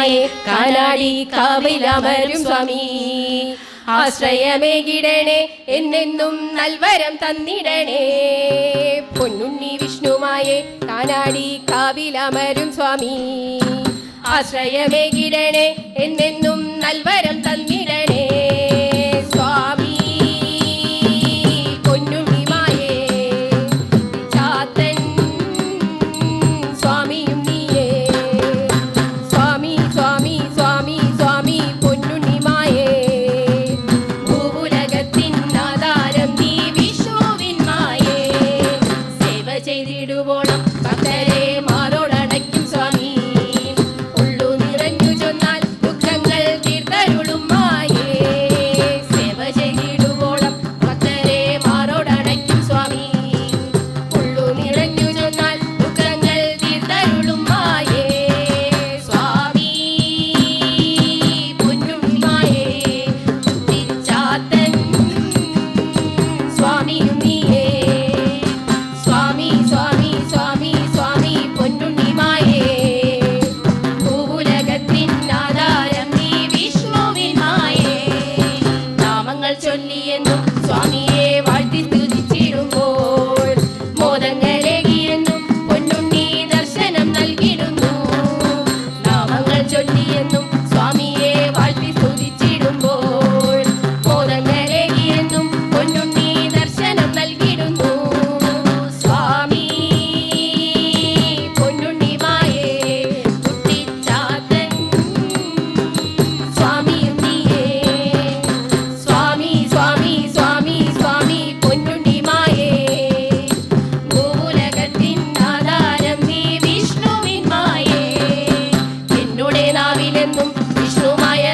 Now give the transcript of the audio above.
വിഷ്ണുമായേ കാനാടി കാവിലമരും സ്വാമി. ആശ്രയമേകിടണേ എന്നെന്നും നൽവരം തന്നിടണേ. പൊന്നുണ്ണി വിഷ്ണുമായേ കാനാടി കാവിലമരും സ്വാമി. ആശ്രയമേകിടണേ എന്നെന്നും നൽവരം തന്നിടണേ സ്വാമി. പൊന്നുണ്ണിമായേ ചാത്തൻ സ്വാമിയും നീയേ. സ്വാമി സ്വാമി സ്വാമി സ്വാമി പൊന്നുണ്ണിമായേ ഭൂവുലകത്തിൻ ആധാരം നീ വിഷ്ണുവിൻ മായേ. സേവ ചെയ്തിടുവോളം ഭക്തരെ മാറോടണയ്ക്കും സ്വാമി. ചൊല്ലിയെന്നും സ്വാമിയെ വാഴ്ത്തി സ്തുതിച്ചിടുമ്പോൾ മോദങ്ങളേകിയെന്നും പൊന്നുണ്ണി ദർശനം നൽകിടുന്നു. നാമങ്ങൾ ചൊല്ലിയെന്നും സ്വാമിയെ വാഴ്ത്തി സ്തുതിച്ചിടുമ്പോൾ മോദങ്ങളേകിയെന്നും പൊന്നുണ്ണി ദർശനം നൽകിടുന്നു സ്വാമി. പൊന്നുണ്ണിമായേ കുട്ടിച്ചാത്തൻ സ്വാമിയും നീയേ. സ്വാമി സ്വാമി സ്വാമി സ്വാമി പൊന്നുണ്ണിമായേ ഭൂവുലകത്തിൻ ആധാരം നീ വിഷ്ണുവിൻ മായേ. എന്നുടെ നാവിലെന്നും വിഷ്ണുമായ